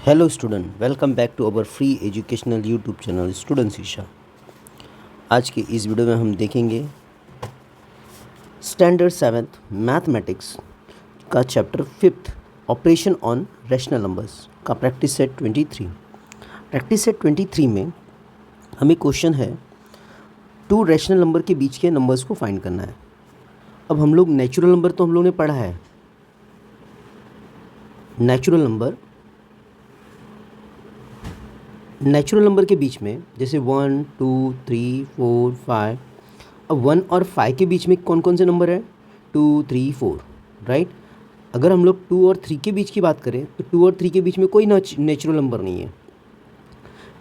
Hello student, welcome back to our free educational YouTube channel student Sheesha. आज की इस video में हम देखेंगे स्टैंडर्ड सेवन्थ मैथमेटिक्स का chapter fifth operation on rational numbers का प्रैक्टिस सेट 23। प्रैक्टिस सेट 23 में हमें क्वेश्चन है टू रैशनल नंबर के बीच के नंबर्स को फाइंड करना है। अब हम लोग नेचुरल नंबर तो हम लोगों ने पढ़ा है। नेचुरल नंबर के बीच में जैसे 1 2 3 4 5। अब 1 और 5 के बीच में कौन कौन से नंबर है? 2 3 4, राइट। अगर हम लोग 2 और 3 के बीच की बात करें तो 2 और 3 के बीच में कोई नेचुरल नंबर नहीं है।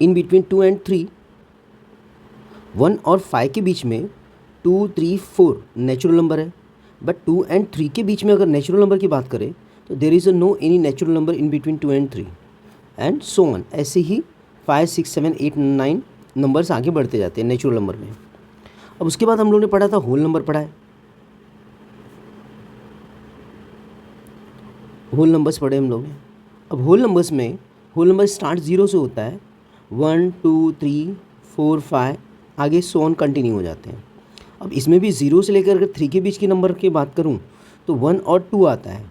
इन बिटवीन 2 एंड 3, 1 और 5 के बीच में 2 3 4 नेचुरल नंबर है। बट 2 एंड 3 के बीच में अगर नेचुरल नंबर की बात करें तो there is no any natural number in between 2 and 3 and so on. ऐसे ही 5 6 7 8 9 नंबर्स आगे बढ़ते जाते हैं नेचुरल नंबर में। अब उसके बाद हम लोग ने पढ़ा था होल नंबर पढ़ा है, होल नंबर्स पढ़े हम लोग ने। अब होल नंबर्स में होल नंबर स्टार्ट 0 से होता है, 1 2 3 4 5 आगे सो ऑन कंटिन्यू हो जाते हैं। अब इसमें भी 0 से लेकर अगर 3 के बीच के नंबर की बात करूं तो 1 और 2 आता है,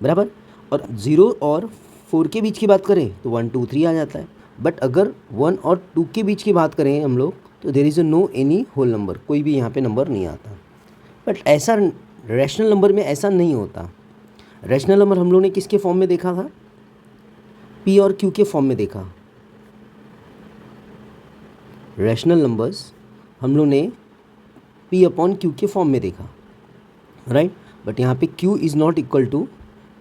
बराबर। और 0 और 4 के बीच की बात करें तो 1 2 3 आ जाता है। बट अगर 1 और 2 के बीच की बात करें हम लोग तो there is no any whole number, कोई भी यहाँ पे नंबर नहीं आता। बट ऐसा रैशनल नंबर में ऐसा नहीं होता। रैशनल नंबर हम लोग ने किसके फॉर्म में देखा था? पी और क्यू के फॉर्म में देखा। रैशनल नंबर्स हम लोग ने पी अपॉन क्यू के फॉर्म में देखा, राइट। बट यहाँ पे Q is not equal to,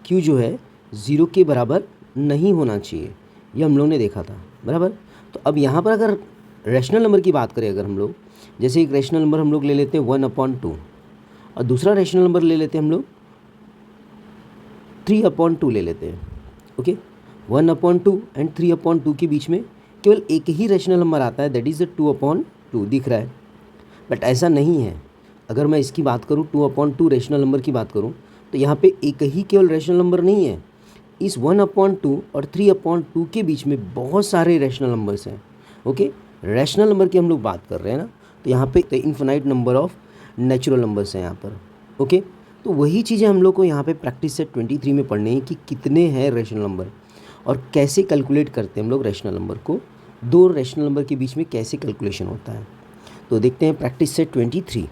Q जो है 0 के बराबर नहीं होना चाहिए, ये हम लोग ने देखा था, बराबर। तो अब यहाँ पर अगर रैशनल नंबर की बात करें, अगर हम लोग जैसे एक रैशनल नंबर हम लोग ले लेते हैं 1/2 और दूसरा रैशनल नंबर ले लेते हैं हम लोग 3/2 ले लेते हैं, ओके। 1/2 एंड 3/2 के बीच में केवल एक ही रैशनल नंबर आता है, दैट इज़ 2/2 दिख रहा है। बट ऐसा नहीं है। अगर मैं इसकी बात करूँ 2/2 रैशनल नंबर की बात करूँ तो यहाँ पे एक ही केवल रैशनल नंबर नहीं है। इस 1/2 और 3/2 के बीच में बहुत सारे रैशनल नंबर्स हैं, ओके। रैशनल नंबर की हम लोग बात कर रहे हैं ना, तो यहाँ पे infinite number of natural numbers हैं यहाँ पर, ओके। तो वही चीज़ें हम लोग को यहाँ पे प्रैक्टिस सेट 23 में पढ़नी है कि कितने हैं रैशनल नंबर और कैसे कैलकुलेट करते हैं हम लोग रैशनल नंबर को, दो रैशनल नंबर के बीच में कैसे कैलकुलेशन होता है। तो देखते हैं प्रैक्टिस सेट 23।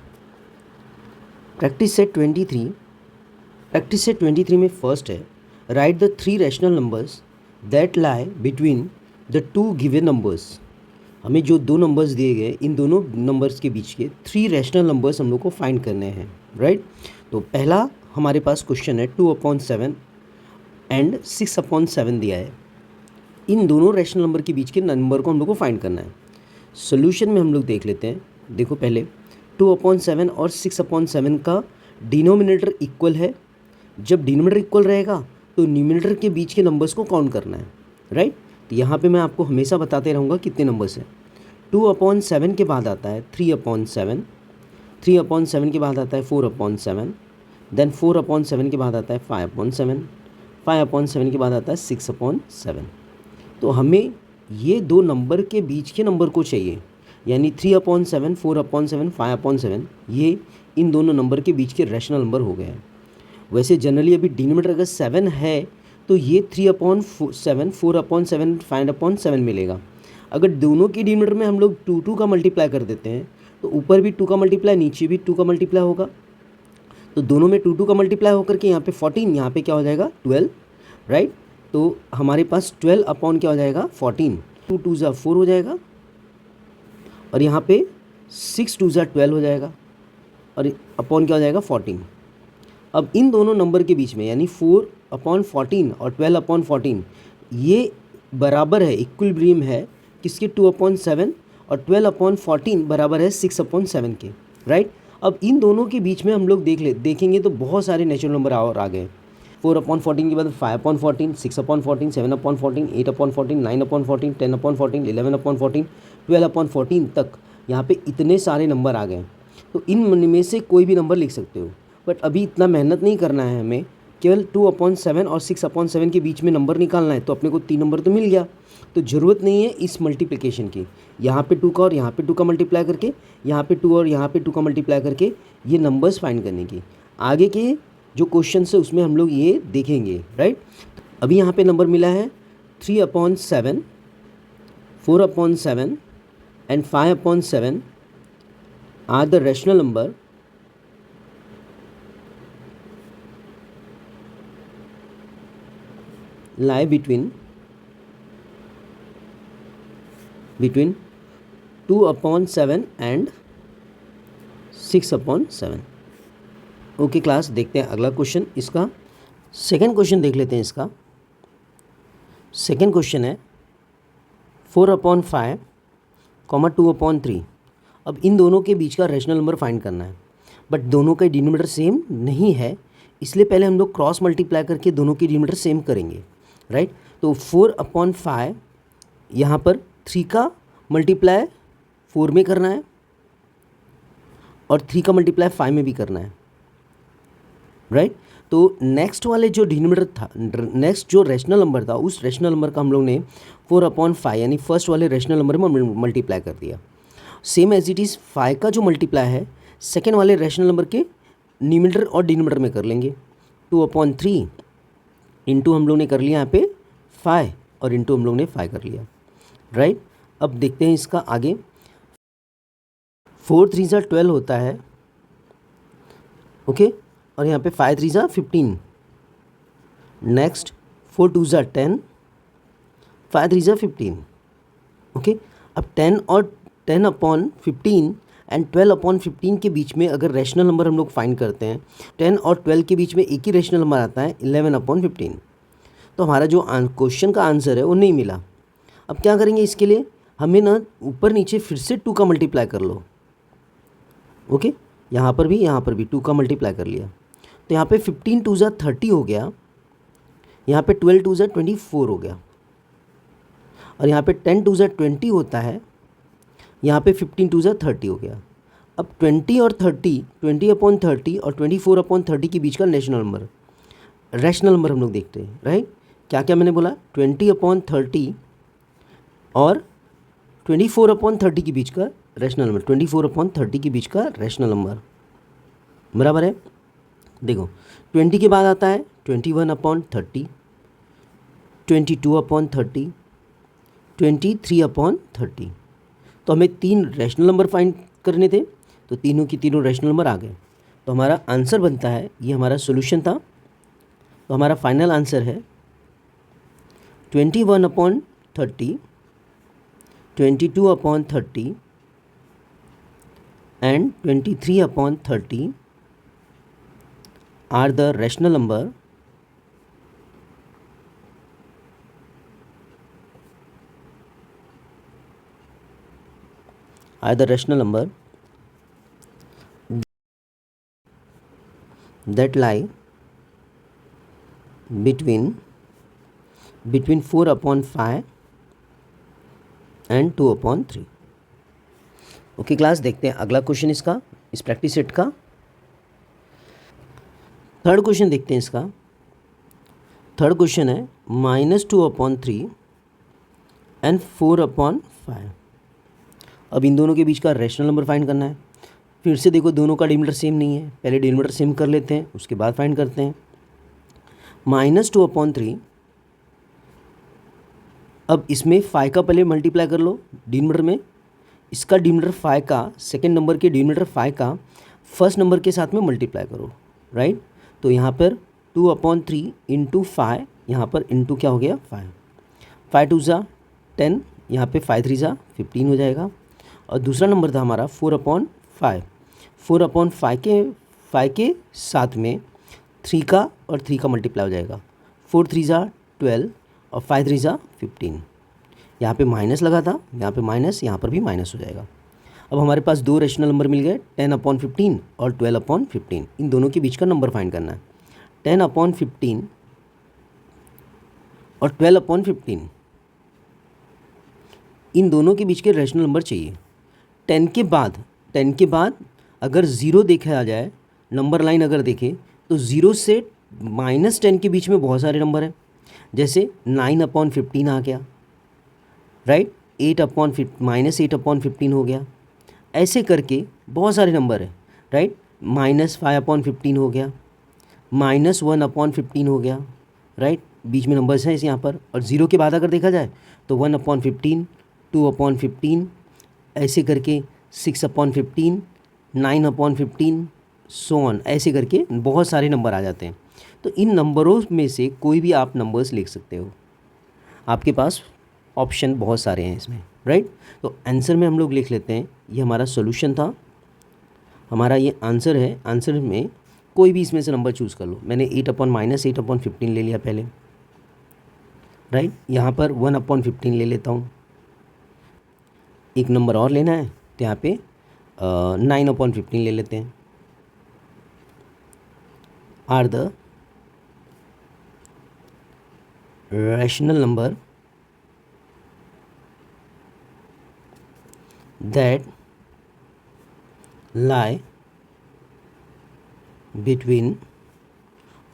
प्रैक्टिस सेट 23 में फर्स्ट है, right the 3 rational numbers that lie between the 2 given numbers. हमें जो दो नंबर्स दिए गए, इन दोनों नंबर्स के बीच के 3 रैशनल नंबर्स हम लोग को फाइंड करने हैं, राइट। तो पहला हमारे पास क्वेश्चन है 2/7 एंड 6/7 दिया है। इन दोनों रैशनल नंबर के बीच के नंबर को हम लोग को फाइंड करना है। सोल्यूशन में हम लोग देख लेते हैं। देखो पहले 2/7 और 6/7 का डिनोमिनेटर इक्वल है। जब डिनोमिनेटर इक्वल रहेगा तो न्यूमिनेटर के बीच के नंबर्स को काउंट करना है, राइट। तो यहाँ पे मैं आपको हमेशा बताते रहूँगा कितने नंबर्स हैं। 2/7 के बाद आता है 3/7, 3/7 के बाद आता है 4/7, देन 4/7 के बाद आता है 5/7, 5/7 के बाद आता है 6/7। तो हमें ये दो नंबर के बीच के नंबर को चाहिए, यानी 3/7, 4/7, 5/7, ये इन दोनों नंबर के बीच के रैशनल नंबर हो गए हैं। वैसे जनरली अभी डिनोमिनेटर अगर 7 है तो ये 3/7, 4/7, 5/7 मिलेगा। अगर दोनों के डिनोमिनेटर में हम लोग 2 का मल्टीप्लाई कर देते हैं तो ऊपर भी 2 का मल्टीप्लाई, नीचे भी 2 का मल्टीप्लाई होगा। तो दोनों में 2 का मल्टीप्लाई होकर के यहाँ पे 14, यहाँ पे क्या हो जाएगा 12, राइट। तो हमारे पास 12 अपॉन क्या हो जाएगा 14, 2 2 ज़ा 4 हो जाएगा और यहाँ पे 6 2 ज़ा 12 हो जाएगा और अपॉन क्या हो जाएगा 14। अब इन दोनों नंबर के बीच में यानी 4/14 और 12/14 ये बराबर है, इक्विलिब्रियम है किसके 2/7 और 12/14 बराबर है 6/7 के, राइट। अब इन दोनों के बीच में हम लोग देखेंगे तो बहुत सारे नेचुरल नंबर और आ गए। 4/14 के बाद 5/14, 6/14, 7/14, 8/14, 9/14, 10/14, 11/14, 12/14 तक यहाँ पे इतने सारे नंबर आ गए। तो इन में से कोई भी नंबर लिख सकते हो, बट अभी इतना मेहनत नहीं करना है हमें केवल 2/7 और 6/7 के बीच में नंबर निकालना है, तो अपने को 3 नंबर तो मिल गया, तो ज़रूरत नहीं है इस मल्टीप्लिकेशन की। यहाँ पे 2 का और यहाँ पे 2 का मल्टीप्लाई करके, यहाँ पे 2 और यहाँ पे 2 का मल्टीप्लाई करके ये नंबर्स फाइंड करने की। आगे के जो क्वेश्चन है उसमें हम लोग ये देखेंगे, राइट। अभी यहाँ पे नंबर मिला है 3/7, 4/7 and 5/7 are the rational number lie between 2/7 and 6/7। Okay class, देखते हैं अगला क्वेश्चन। इसका सेकेंड क्वेश्चन देख लेते हैं। इसका सेकेंड क्वेश्चन है 4/5, 2/3। अब इन दोनों के बीच का रैशनल नंबर फाइंड करना है, बट दोनों का डिनोमिनेटर सेम नहीं है, इसलिए पहले हम लोग क्रॉस मल्टीप्लाई करके दोनों की डिनोमिनेटर सेम करेंगे, राइट। तो 4/5 यहाँ पर 3 का मल्टीप्लाई 4 में करना है और 3 का मल्टीप्लाई 5 में भी करना है, राइट। तो नेक्स्ट वाले जो डिनोमिनेटर था, नेक्स्ट जो रैशनल नंबर था, उस रैशनल नंबर का हम लोग ने 4/5 यानी फर्स्ट वाले रैशनल नंबर में मल्टीप्लाई कर दिया। सेम एज इट इज़ 5 का जो मल्टीप्लाई है सेकेंड वाले रैशनल नंबर के न्यूमरेटर और डिनोमिनेटर में कर लेंगे। 2/3 इंटू हम लोग ने कर लिया यहाँ पे 5 और इंटू हम लोग ने 5 कर लिया, राइट। अब देखते हैं इसका आगे। 4 3 12 होता है, ओके, और यहाँ पे 5 3 15। Next 4 2 10, 5 3 15, okay. अब 10 और 10/15 एंड 12/15 के बीच में अगर रैशनल नंबर हम लोग फाइंड करते हैं, 10 और 12 के बीच में एक ही रैशनल नंबर आता है 11/15। तो हमारा जो क्वेश्चन का आंसर है वो नहीं मिला। अब क्या करेंगे इसके लिए, हमें ना ऊपर नीचे फिर से 2 का मल्टीप्लाई कर लो, ओके। यहाँ पर भी 2 का मल्टीप्लाई कर लिया, तो यहाँ पे 15 2 30 हो गया, यहाँ पे 12 2 24 हो गया, और यहाँ पे 10 2 20 होता है, यहाँ पे 15 2 30 हो गया। अब 20 और 30, 20/30 और 24/30 के बीच का रैशनल नंबर हम लोग देखते हैं, राइट। क्या क्या मैंने बोला, 20/30 और 24/30 के बीच का रैशनल नंबर, 24/30 के बीच का रैशनल नंबर बराबर है। देखो 20 के बाद आता है 21/30, 22/30, 23/30। तो हमें 3 रैशनल नंबर फाइंड करने थे, तो तीनों की तीनों रैशनल नंबर आ गए। तो हमारा आंसर बनता है, ये हमारा सॉल्यूशन था। तो हमारा फाइनल आंसर है 21/30, 22/30 and 23/30 are the rational number that lie between 4/5 and 2/3। Okay class, देखते हैं अगला क्वेश्चन इसका, इस प्रैक्टिस सेट का। थर्ड क्वेश्चन देखते हैं इसका। थर्ड क्वेश्चन है -2/3 एंड 4/5। अब इन दोनों के बीच का रैशनल नंबर फाइंड करना है। फिर से देखो, दोनों का डिनोमिनेटर सेम नहीं है, पहले डिनोमिनेटर सेम कर लेते हैं, उसके बाद फाइंड करते हैं। -2/3, अब इसमें 5 का पहले मल्टीप्लाई कर लो डिनोमिनेटर में, इसका डिनोमिनेटर 5 का, सेकेंड नंबर के डिनोमिनेटर 5 का फर्स्ट नंबर के साथ में मल्टीप्लाई करो, राइट। तो यहाँ पर 2/3 इंटू 5, यहाँ पर इंटू क्या हो गया 5, 5 2 10, यहाँ पे 5 3 15 हो जाएगा। और दूसरा नंबर था हमारा 4/5, 4/5 के साथ में 3 का और 3 का मल्टीप्लाई हो जाएगा, 4 3 12 और 5 3 15। यहाँ पे माइनस लगा था, यहाँ पे माइनस, यहाँ पर भी माइनस हो जाएगा। अब हमारे पास 2 रैशनल नंबर मिल गए, 10/15 और 12/15। इन दोनों के बीच का नंबर फाइंड करना है। 10/15 और 12/15, इन दोनों के बीच के रैशनल नंबर चाहिए। 10 के बाद अगर 0 देखा जाए, नंबर लाइन अगर देखें तो 0 से -10 के बीच में बहुत सारे नंबर हैं, जैसे 9/15 आ गया, राइट, -8/15 हो गया, ऐसे करके बहुत सारे नंबर हैं, राइट। -5/15 हो गया, -1/15 हो गया, राइट, बीच में नंबर्स हैं इस यहाँ पर। और ज़ीरो के बाद अगर देखा जाए तो 1/15, 2/15, ऐसे करके 6/15, 9/15, सो ऑन, ऐसे करके बहुत सारे नंबर आ जाते हैं। तो इन नंबरों में से कोई भी आप नंबर्स लिख सकते हो, आपके पास ऑप्शन बहुत सारे हैं इसमें, राइट। तो आंसर में हम लोग लिख लेते हैं, ये हमारा सॉल्यूशन था, हमारा ये आंसर है। आंसर में कोई भी इसमें से नंबर चूज़ कर लो। मैंने 8/-8/15 ले लिया पहले, राइट। यहाँ पर 1/15 ले लेता हूँ, एक नंबर और लेना है तो यहाँ पे 9/15 ले लेते हैं। Are the rational number that lie between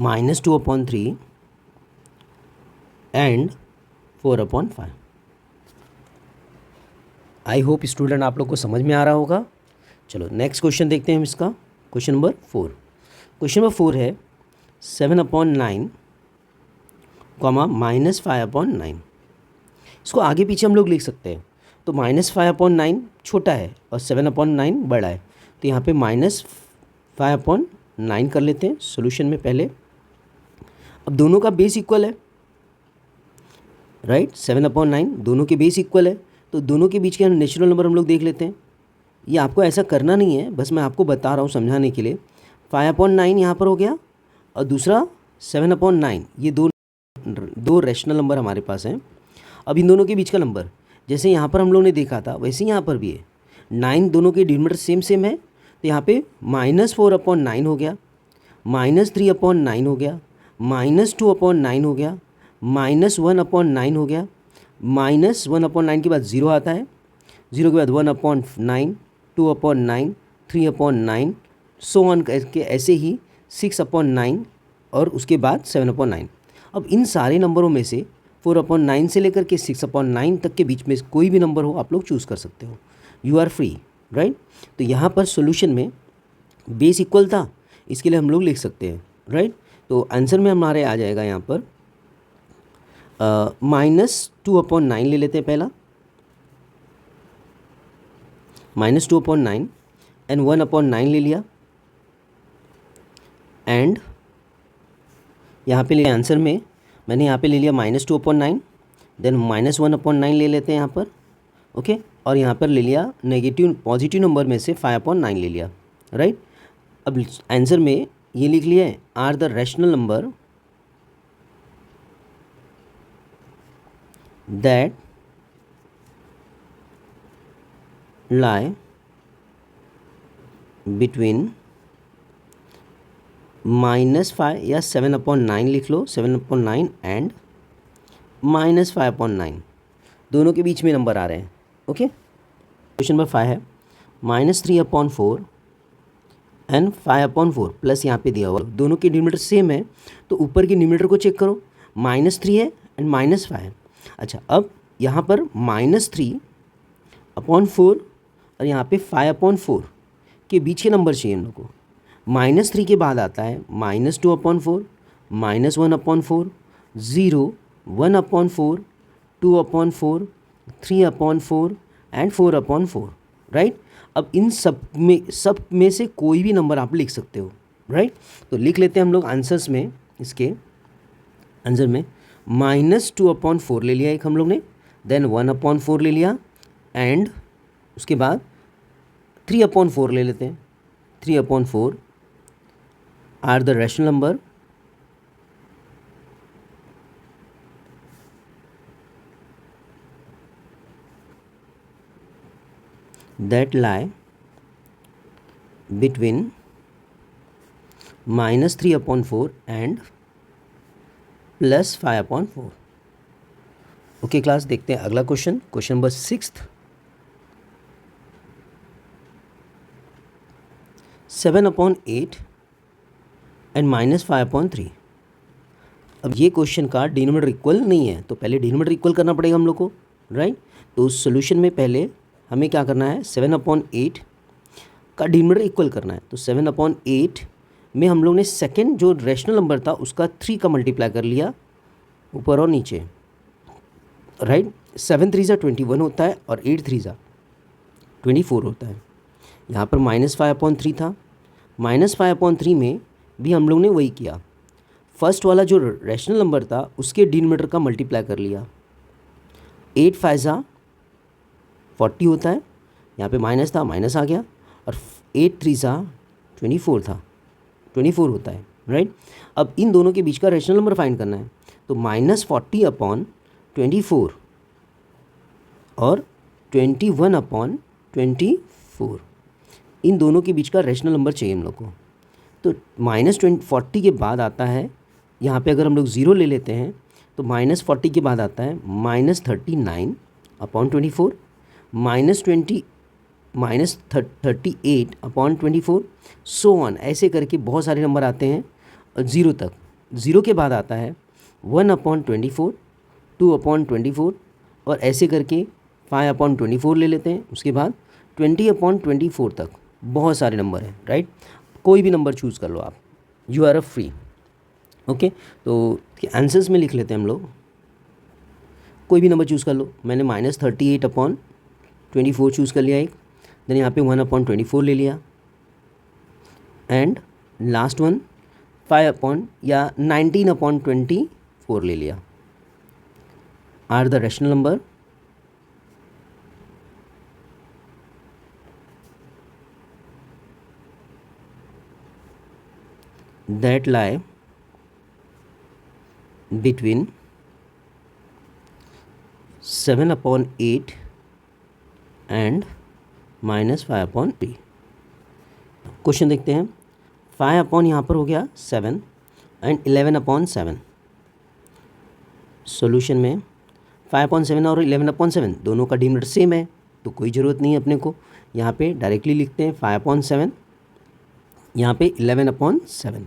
-2/3 and 4/5। I hope student आप लोग को समझ में आ रहा होगा। चलो नेक्स्ट क्वेश्चन देखते हैं हम इसका, क्वेश्चन नंबर 4। क्वेश्चन नंबर 4 है 7/9, -5/9। इसको आगे पीछे हम लोग लिख सकते हैं। तो -5/9 छोटा है और 7/9 बड़ा है, तो यहाँ पे -5/9 कर लेते हैं सॉल्यूशन में पहले। अब दोनों का बेस इक्वल है, राइट, 7/9 दोनों के बेस इक्वल है, तो दोनों के बीच के नेचुरल नंबर हम लोग देख लेते हैं। ये आपको ऐसा करना नहीं है, बस मैं आपको बता रहा हूँ समझाने के लिए। 5/9 यहाँ पर हो गया और दूसरा 7/9, ये दो रैशनल नंबर हमारे पास हैं। अब इन दोनों के बीच का नंबर जैसे यहाँ पर हम लोग ने देखा था वैसे ही यहाँ पर भी है। 9 दोनों के डिनोमिनेटर सेम है, तो यहाँ पे -4/9 हो गया, -3/9 हो गया, -2/9 हो गया, -1/9 हो गया, -1/9 के बाद 0 आता है, 0 के बाद 1/9, 2/9, 3/9, सो ऑन करके ऐसे ही 6/9 और उसके बाद 7/9। अब इन सारे नंबरों में से 4/9 से लेकर के 6/9 तक के बीच में कोई भी नंबर हो आप लोग चूज़ कर सकते हो, यू आर फ्री, राइट। तो यहाँ पर सॉल्यूशन में बेस इक्वल था, इसके लिए हम लोग लिख सकते हैं, राइट। तो आंसर में हमारे आ जाएगा यहाँ पर -2/9 ले लेते हैं पहला, -2/9 एंड 1/9 ले लिया, एंड यहाँ पे ले आंसर में मैंने यहाँ पे ले लिया -2/9, देन -1/9 ले लेते हैं यहाँ पर, ओके। और यहाँ पर ले लिया पॉजिटिव नंबर में से 5/9 ले लिया, राइट। अब आंसर में ये लिख लिया है, are the rational number that lie between -5 या 7/9 लिख लो, 7/9 एंड -5/9, दोनों के बीच में नंबर आ रहे हैं, ओके। क्वेश्चन नंबर 5 है -3/4 एंड 5/4 प्लस यहाँ पे दिया हुआ, दोनों के डिनोमिनेटर सेम है, तो ऊपर के डिनोमिनेटर को चेक करो, -3 है एंड -5। अच्छा, अब यहाँ पर -3/4 और यहाँ पे 5/4 के बीच के नंबर चाहिए हम लोग को। -3 के बाद आता है -2/4, -1/4, 0, 1/4, 2/4, 3/4 एंड 4/4, राइट। अब इन सब में से कोई भी नंबर आप लिख सकते हो, राइट। तो लिख लेते हैं हम लोग आंसर्स में, इसके आंसर में -2/4 ले लिया एक हम लोग ने, देन 1/4 ले लिया, एंड उसके बाद 3/4 ले लेते हैं। 3/4 are the rational number that lie between -3/4 and +5/4। Okay class, देखते हैं अगला क्वेश्चन, क्वेश्चन नंबर 6। 7/8 and -5/3। अब ये क्वेश्चन का डिनोमिनेटर इक्वल नहीं है, तो पहले डिनोमिनेटर इक्वल करना पड़ेगा हम लोग को, राइट। तो उस सोल्यूशन में पहले हमें क्या करना है, 7/8 का डिनोमिनेटर इक्वल करना है। तो 7/8 में हम लोग ने सेकेंड जो रैशनल नंबर था उसका 3 का मल्टीप्लाई कर लिया ऊपर और नीचे, राइट। 7 3 21 होता है और 8 3 24 होता है। यहाँ पर -5/3 था, -5/3 में भी हम लोग ने वही किया, फर्स्ट वाला जो रैशनल नंबर था उसके डिनोमिनेटर का मल्टीप्लाई कर लिया। 8 5 40 होता है, यहाँ पे माइनस था, माइनस आ गया, और 8 3 24 था, 24 होता है, राइट। अब इन दोनों के बीच का रैशनल नंबर फाइंड करना है, तो -40/24 और 21/24, इन दोनों के बीच का रैशनल नंबर चाहिए हम लोग को। तो -40 के बाद आता है, यहाँ पे अगर हम लोग 0 ले लेते हैं तो -40 के बाद आता है -39/24, -38/24, सो ऑन, ऐसे करके बहुत सारे नंबर आते हैं 0 तक। 0 के बाद आता है 1/24, 2/24, और ऐसे करके 5/24 ले लेते हैं। उसके बाद 20/24 तक बहुत सारे नंबर हैं, राइट। कोई भी नंबर चूज़ कर लो आप, you are a free, okay. तो आंसर्स में लिख लेते हैं हम लोग, कोई भी नंबर चूज़ कर लो। मैंने -38/24 चूज़ कर लिया एक, देन यहाँ पे 1/24 ले लिया, एंड लास्ट वन 19/24 ले लिया, are the rational number that lie between 7/8 and -5/3। Question देखते हैं। 5 यहाँ पर हो गया 7 एंड 11/7। सॉल्यूशन में 5/7 और 11/7 दोनों का डिनोमिनेटर सेम है, तो कोई ज़रूरत नहीं है अपने को, यहाँ पे डायरेक्टली लिखते हैं 5/7, यहाँ पे 11/7,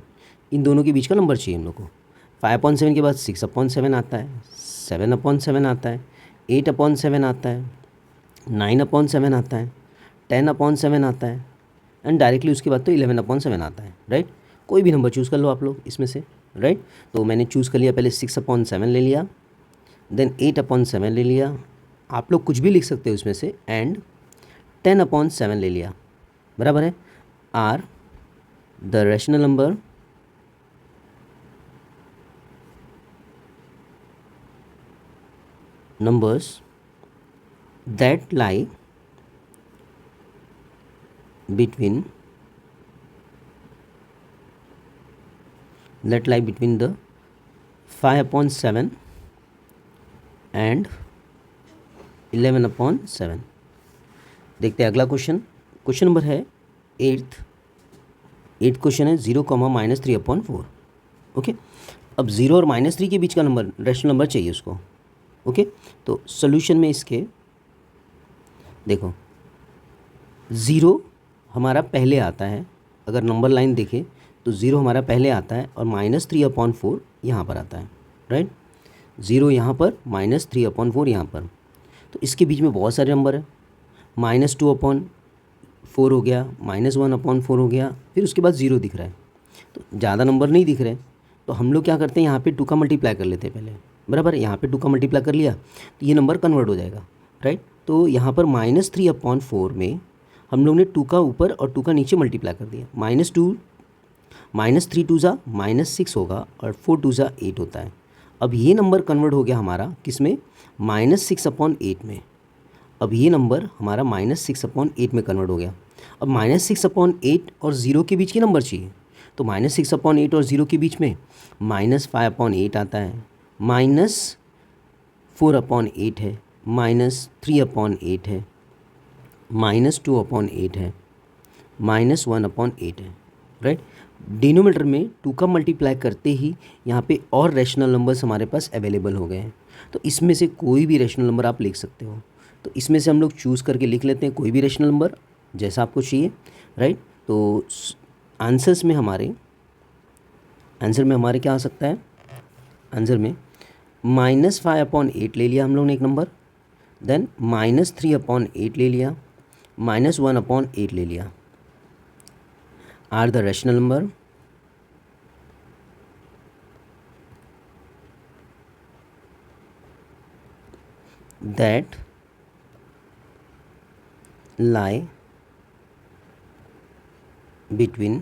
इन दोनों के बीच का नंबर चाहिए हम लोग को। 5/7 के बाद 6/7 आता है, 7/7 आता है, 8/7 आता है, 9/7 आता है, 10/7 आता है, एंड डायरेक्टली उसके बाद तो 11/7 आता है, राइट। कोई भी नंबर चूज़ कर लो आप लोग इसमें से, राइट। तो मैंने चूज़ कर लिया, पहले 6/7 ले लिया, देन 8/7 ले लिया, आप लोग कुछ भी लिख सकते हो इसमें से, एंड 10/7 ले लिया, बराबर है। Are the rational number numbers that lie between the 5/7 and 11/7। देखते हैं अगला क्वेश्चन। क्वेश्चन नंबर है 8th क्वेश्चन है 0, -3/4। ओके, अब 0 और -3 के बीच का नंबर रैशनल नंबर चाहिए उसको, ओके। तो सोल्यूशन में इसके देखो 0 हमारा पहले आता है, अगर नंबर लाइन देखें तो 0 हमारा पहले आता है और -3/4 यहाँ पर आता है, राइट। 0 यहाँ पर, -3/4 यहाँ पर, तो इसके बीच में बहुत सारे नंबर है। -2/4 हो गया, -1/4 हो गया, फिर उसके बाद 0 दिख रहा है, तो ज़्यादा नंबर नहीं दिख रहे, तो हम लोग क्या करते हैं, यहाँ पे 2 का मल्टीप्लाई कर लेते हैं पहले, बराबर। यहाँ पे 2 का मल्टीप्लाई कर लिया तो ये नंबर कन्वर्ट हो जाएगा, राइट। तो यहाँ पर -3/4 में हम लोग ने 2 का ऊपर और 2 का नीचे मल्टीप्लाई कर दिया। -3 2 -6 होगा और 4 2 8 होता है। अब ये नंबर कन्वर्ट हो गया हमारा किस में, -6/8 में। अब ये नंबर हमारा -6/8 में कन्वर्ट हो गया। अब -6/8 और 0 के बीच के नंबर चाहिए, तो -6/8 और 0 के बीच में -5/8 आता है, -4/8 है, -3/8 है, -2/8 है, -1/8 है, राइट। डिनोमिनेटर में 2 का मल्टीप्लाई करते ही यहाँ पे और रैशनल नंबर्स हमारे पास अवेलेबल हो गए हैं, तो इसमें से कोई भी रैशनल नंबर आप लिख सकते हो। तो इसमें से हम लोग चूज़ करके लिख लेते हैं कोई भी रैशनल नंबर जैसा आपको चाहिए, राइट। तो आंसर में हमारे क्या आ सकता है, आंसर में -5/8 ले लिया हम लोग ने एक नंबर, देन -3/8 ले लिया, -1/8 ले लिया, are the rational number that lie between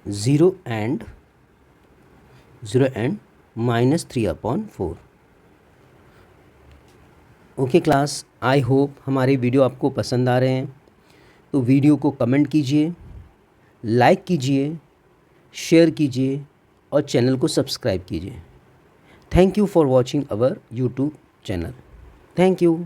0 and -3/4। Okay class, I hope हमारे वीडियो आपको पसंद आ रहे हैं। तो वीडियो को कमेंट कीजिए, लाइक कीजिए, शेयर कीजिए और चैनल को सब्सक्राइब कीजिए। Thank you for watching our YouTube channel. Thank you.